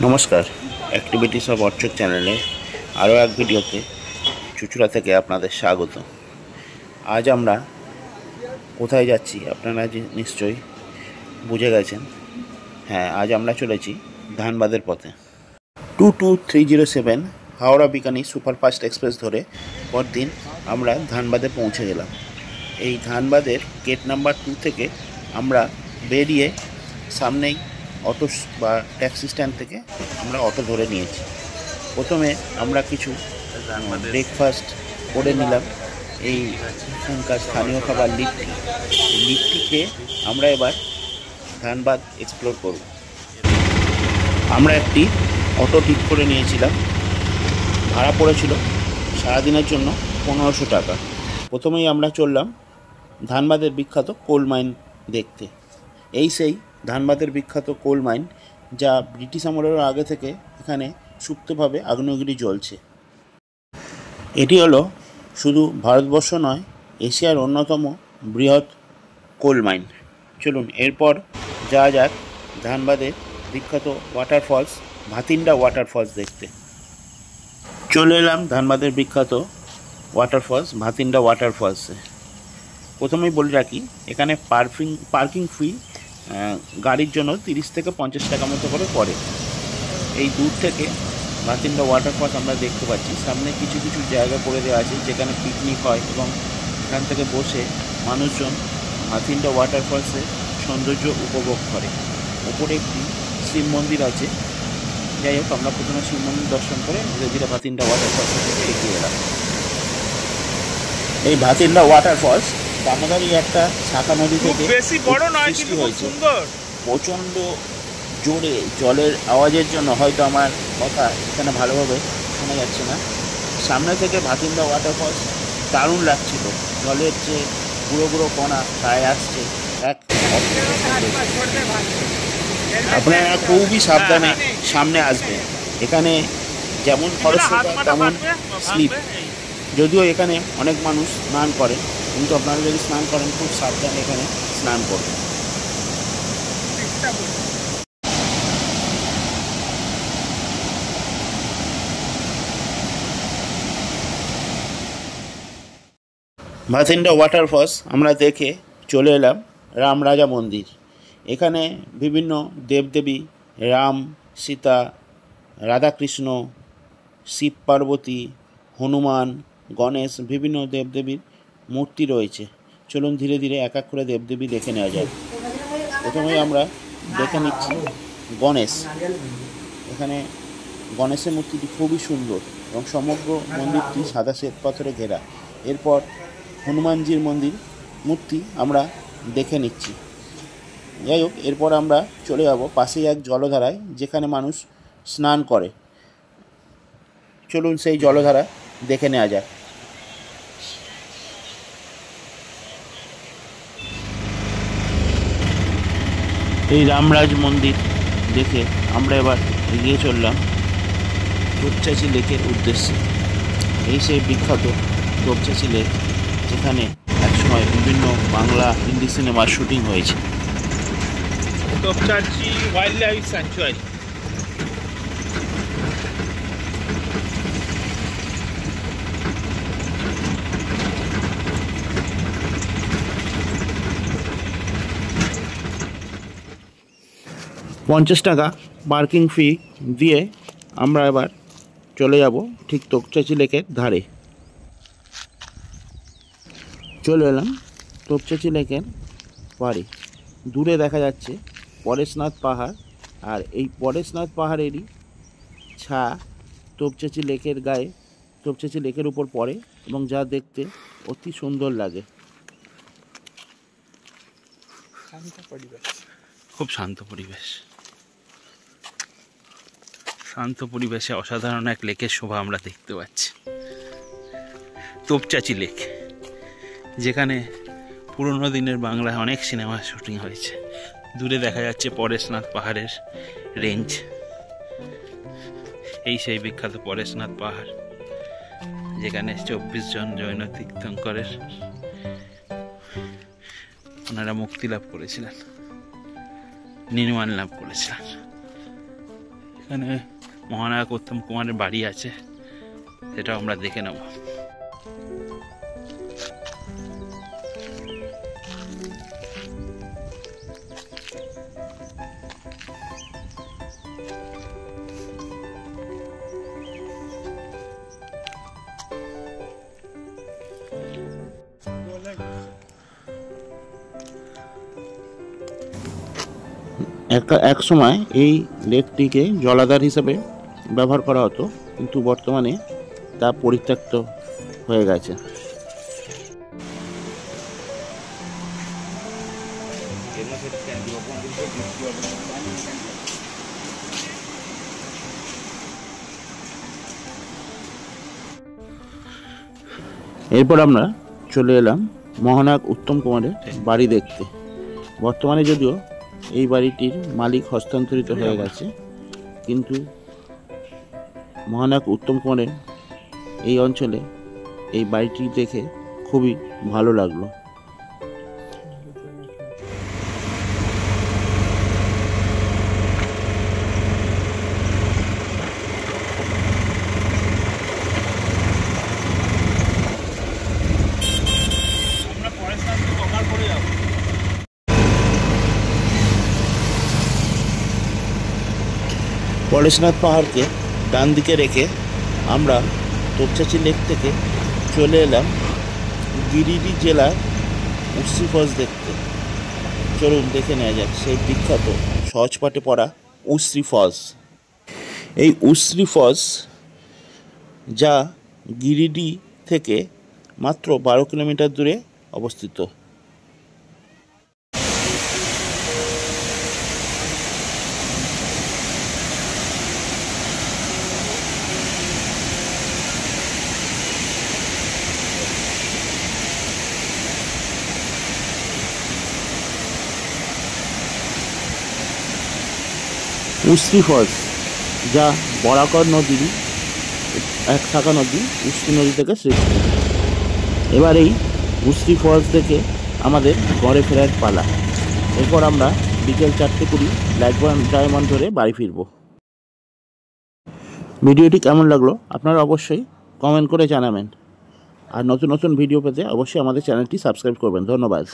নমস্কার, activities of অর্চক চ্যানেলে আরও এক ভিডিওতে চুঁচুড়া থেকে আপনাদের স্বাগত। আজ আমরা কোথায় যাচ্ছি আপনারা নিশ্চয়ই বুঝে গেছেন। হ্যাঁ, আজ আমরা চলেছি ধানবাদের পথে। 22307 হাওড়া বিকানি সুপারফাস্ট এক্সপ্রেস ধরে পরদিন আমরা ধানবাদে পৌঁছে গেলাম। এই ধানবাদের গেট নাম্বার 2 থেকে আমরা বেরিয়ে সামনেই অটো বা ট্যাক্সি স্ট্যান্ড থেকে আমরা অটো ধরে নিয়েছি। প্রথমে আমরা কিছু ব্রেকফাস্ট করে নিলাম। এই এখানকার স্থানীয় খাবার লিট্টি খেয়ে আমরা এবার ধানবাদ এক্সপ্লোর করব। আমরা একটি অটো ঠিক করে নিয়েছিলাম, ভাড়া পড়েছিল সারাদিনের জন্য 1500 টাকা। প্রথমেই আমরা চললাম ধানবাদের বিখ্যাত কোল মাইন দেখতে। এই সেই ধানবাদের বিখ্যাত কোল মাইন, যা ব্রিটিশ আমলেরও আগে থেকে এখানে সুপ্তভাবে আগ্নেয়গিরি জ্বলছে। এটি হলো শুধু ভারতবর্ষ নয়, এশিয়ার অন্যতম বৃহৎ কোল মাইন। চলুন এরপর যাওয়া যাক ধানবাদের বিখ্যাত ওয়াটারফলস ভাতিন্ডা ওয়াটারফলস দেখতে। চলে এলাম ধানবাদের বিখ্যাত ওয়াটারফলস ভাতিন্ডা ওয়াটারফলসে। প্রথমেই বলে রাখি, এখানে পার্কিং ফি গাড়ির জন্য 30 থেকে 50 টাকা মতো করে পড়ে। এই দূর থেকে ভাতিন্ডা ওয়াটারফলস আমরা দেখতে পাচ্ছি। সামনে কিছু কিছু জায়গা করে দেওয়া আছে যেখানে পিকনিক হয় এবং এখান থেকে বসে মানুষজন ভাতিন্ডা ওয়াটারফলসের সৌন্দর্য উপভোগ করে। ওপরে একটি শিব মন্দির আছে। যাই হোক, আমরা প্রথমে শিব মন্দির দর্শন করে ধীরে ধীরে ভাতিন্ডা ওয়াটারফলস থেকে এগিয়ে এলাম। এই ভাতিন্ডা ওয়াটারফলস দামোদরী একটা শাখা নদী থেকে সৃষ্টি হয়েছে। প্রচণ্ড জোরে জলের আওয়াজের জন্য হয়তো আমার কথা এখানে ভালোভাবে শোনা যাচ্ছে না। সামনে থেকে ভাতিন্ডা ওয়াটারফলস দারুণ লাগছিল। জলের যে গুঁড়ো গুঁড়ো কণা গায়ে আসছে, এক আপনারা খুবই সাবধানে সামনে আসবেন। এখানে যেমন খরস্রোতা তেমন স্লিপ। যদিও এখানে অনেক মানুষ স্নান করে, কিন্তু আপনারা যদি স্নান করেন খুব সাবধানে এখানে স্নান করবেন। ভাতিন্ডা ওয়াটারফলস আমরা দেখে চলে এলাম রামরাজা মন্দির। এখানে বিভিন্ন দেবদেবী রাম, সীতা, রাধাকৃষ্ণ, শিব পার্বতী, হনুমান, গণেশ, বিভিন্ন দেবদেবীর মূর্তি রয়েছে। চলুন ধীরে ধীরে এক এক করে দেবদেবী দেখে নেওয়া যায়। প্রথমেই আমরা দেখে নিচ্ছি গণেশ। এখানে গণেশের মূর্তিটি খুবই সুন্দর এবং সমগ্র মন্দিরটি সাদা শ্বেত পাথরে ঘেরা। এরপর হনুমানজির মূর্তি আমরা দেখে নিচ্ছি। যাই হোক, এরপর আমরা চলে যাব পাশেই এক জলধারায় যেখানে মানুষ স্নান করে। চলুন সেই জলধারা দেখে নেওয়া যাক। এই রামরাজ মন্দির দেখে আমরা এবার এগিয়ে চললাম তোপচাঁচি লেকের উদ্দেশ্যে। এই সেই বিখ্যাত তোপচাঁচি লেক, যেখানে একসময় বিভিন্ন বাংলা হিন্দি সিনেমার শুটিং হয়েছে। Topchanchi wild life sanctuary. টাকা পার্কিং ফি দিয়ে আমরা এবার চলে যাব ঠিক তোপচাঁচি লেকের ধারে। চলে এলাম তোপচাঁচি লেকের পাড়ে। দূরে দেখা যাচ্ছে পরেশনাথ পাহাড়, আর এই পরেশনাথ পাহাড়েরই ছা তোপচাঁচি লেকের গায়ে, তোপচাঁচি লেকের উপর পড়ে এবং যা দেখতে অতি সুন্দর লাগে। খুব শান্ত পরিবেশ। শান্ত পরিবেশে অসাধারণ এক লেকের শোভা আমরা দেখতে পাচ্ছি। তোপচাঁচি লেক, যেখানে পুরনো দিনের বাংলায় অনেক সিনেমা শুটিং হয়েছে। দূরে দেখা যাচ্ছে পরেশনাথ পাহাড়ের রেঞ্জ। এই সেই বিখ্যাত পরেশনাথ পাহাড়, যেখানে 24 জন জৈন তীর্থঙ্করের ওনারা মুক্তি লাভ করেছিলেন, নির্মাণ লাভ করেছিলেন। এখানে মহানায়ক উত্তম কুমারের বাড়ি আছে, সেটাও আমরা দেখে নেব। এক সময় এই লেকটিকে জলাধার হিসেবে ব্যবহার করা হতো, কিন্তু বর্তমানে তা পরিত্যক্ত হয়ে গেছে। এরপর আমরা চলে এলাম মহানায়ক উত্তম কুমারের বাড়ি দেখতে। বর্তমানে যদিও এই বাড়িটির মালিক হস্তান্তরিত হয়ে গেছে, কিন্তু মহানায়ক উত্তম কুমারের এই অঞ্চলে এই বাড়িটি দেখে খুবই ভালো লাগলো। পরেশনাথ পাহাড়কে ডান দিকে রেখে আমরা তোপচাঁচি লেক থেকে চলে এলাম গিরিডি জেলার উশ্রী ফলস দেখতে। চলুন দেখে নেওয়া যাক সেই বিখ্যাত সহজপাঠে পড়া উশ্রী ফলস। এই উশ্রী ফলস, যা গিরিডি থেকে মাত্র 12 কিলোমিটার দূরে অবস্থিত। উশ্রী ফলস, যা বরাকর নদীর এক শাখা নদী উশ্রী নদী থেকে সৃষ্ট। এবার এই উশ্রী ফলস দেখে আমাদের ঘরে ফেরার পালা। এরপর আমরা বিকেল 4:20 ডায়মন্ড ধরে বাড়ি ফিরব। ভিডিওটি কেমন লাগলো আপনারা অবশ্যই কমেন্ট করে জানাবেন, আর নতুন নতুন ভিডিও পেতে অবশ্যই আমাদের চ্যানেলটি সাবস্ক্রাইব করবেন। ধন্যবাদ।